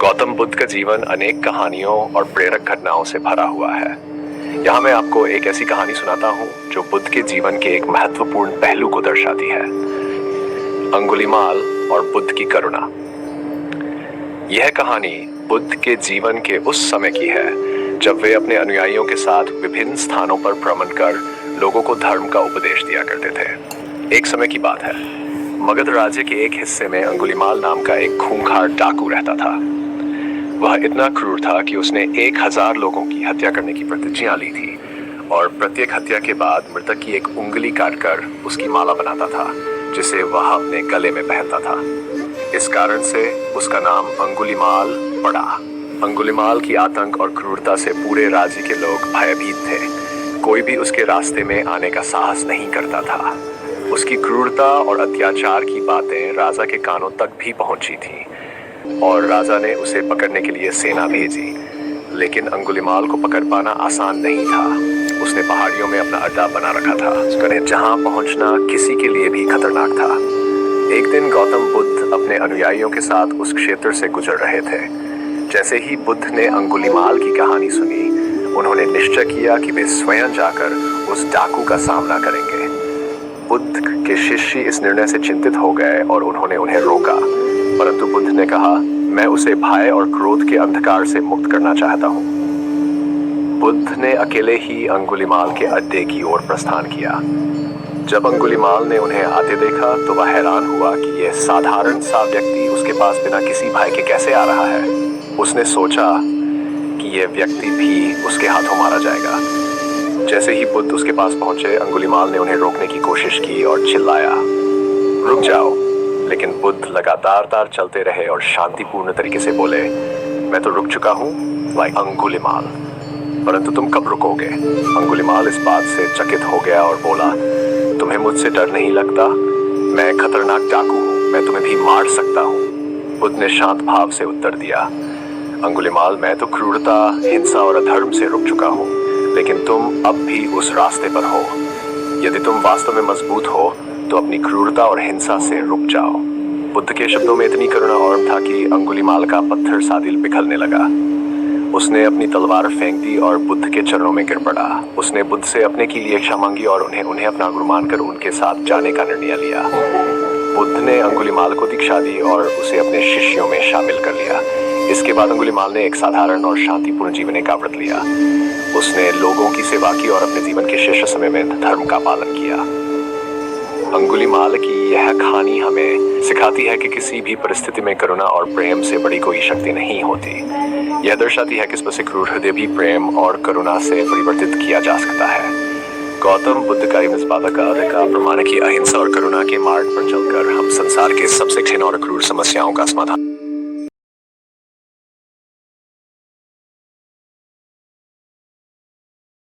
गौतम बुद्ध का जीवन अनेक कहानियों और प्रेरक घटनाओं से भरा हुआ है। यहाँ मैं आपको एक ऐसी कहानी सुनाता हूँ जो बुद्ध के जीवन के एक महत्वपूर्ण पहलू को दर्शाती है। अंगुलीमाल और बुद्ध की करुणा। यह कहानी बुद्ध के जीवन के उस समय की है जब वे अपने अनुयायियों के साथ विभिन्न स्थानों पर भ्रमण कर लोगों को धर्म का उपदेश दिया करते थे। एक समय की बात है, मगध राज्य के एक हिस्से में अंगुलीमाल नाम का एक खूंखार डाकू रहता था। वह इतना क्रूर था कि उसने 1000 लोगों की हत्या करने की प्रतिज्ञा ली थी और प्रत्येक हत्या के बाद मृतक की एक उंगली काटकर उसकी माला बनाता था, जिसे वह अपने गले में पहनता था। इस कारण से उसका नाम अंगुलीमाल पड़ा। अंगुलीमाल की आतंक और क्रूरता से पूरे राज्य के लोग भयभीत थे। कोई भी उसके रास्ते में आने का साहस नहीं करता था। उसकी क्रूरता और अत्याचार की बातें राजा के कानों तक भी पहुंची थी और राजा ने उसे पकड़ने के लिए सेना भेजी। लेकिन अंगुलीमाल को पकड़ पाना आसान नहीं था। उसने पहाड़ियों में अपना अड्डा बना रखा था, जहां पहुंचना किसी के लिए भी खतरनाक था। एक दिन गौतम बुद्ध अपने अनुयायियों के साथ उस क्षेत्र से गुजर रहे थे। जैसे ही बुद्ध ने अंगुलीमाल की कहानी सुनी, उन्होंने निश्चय किया कि वे स्वयं जाकर उस डाकू का सामना करेंगे। बुद्ध के शिष्य इस निर्णय से चिंतित हो गए और उन्होंने उन्हें रोका, परंतु बुद्ध ने कहा, मैं उसे भय और क्रोध के अंधकार से मुक्त करना चाहता हूँ। बुद्ध ने अकेले ही अंगुलीमाल के अड्डे की ओर प्रस्थान किया। जब अंगुलीमाल ने उन्हें आते देखा तो वह हैरान हुआ कि यह साधारण सा व्यक्ति उसके पास बिना किसी भय के कैसे आ रहा है। उसने सोचा कि यह व्यक्ति भी उसके हाथों मारा जाएगा। जैसे ही बुद्ध उसके पास पहुंचे, अंगुलीमाल ने उन्हें रोकने की कोशिश की और चिल्लाया, रुक जाओ। लेकिन बुद्ध लगातार चलते रहे और शांतिपूर्ण तरीके से बोले, मैं तो रुक चुका हूँ अंगुलीमाल, परंतु तुम कब रुकोगे? अंगुलीमाल इस बात से चकित हो गया और बोला, तुम्हें मुझसे डर नहीं लगता? मैं खतरनाक डाकू हूँ, मैं तुम्हें भी मार सकता हूँ। बुद्ध ने शांत भाव से उत्तर दिया, अंगुलीमाल, मैं तो क्रूरता, हिंसा और अधर्म से रुक चुका हूँ, लेकिन तुम अब भी उस रास्ते पर हो। यदि तुम वास्तव में मजबूत हो तो अपनी क्रूरता और हिंसा से रुक जाओ। बुद्ध के शब्दों में इतनी करुणा और था कि अंगुलीमाल का पत्थर सा दिल पिघलने लगा। उसने अपनी तलवार फेंक दी और बुद्ध के चरणों में गिर पड़ा। उसने बुद्ध से अपने के लिए क्षमा मांगी और उन्हें अपना गुरु मानकर उनके साथ जाने का निर्णय लिया। बुद्ध ने अंगुलीमाल को दीक्षा दी और उसे अपने शिष्यों में शामिल कर लिया। इसके बाद अंगुलीमाल ने एक साधारण और शांतिपूर्ण जीवन का व्रत लिया। उसने लोगों की सेवा की और अपने जीवन के शेष समय में धर्म का पालन किया। अंगुलीमाल की यह कहानी हमें सिखाती है कि किसी भी परिस्थिति में करुणा और प्रेम से बड़ी कोई शक्ति नहीं होती। यह दर्शाती है कि इसमें से क्रूर हृदय भी प्रेम और करुणा से परिवर्तित किया जा सकता है। गौतम बुद्ध का निष्पादक का प्रमाण की अहिंसा और करुणा के मार्ग पर चलकर हम संसार के सबसे कठिन और क्रूर समस्याओं का समाधान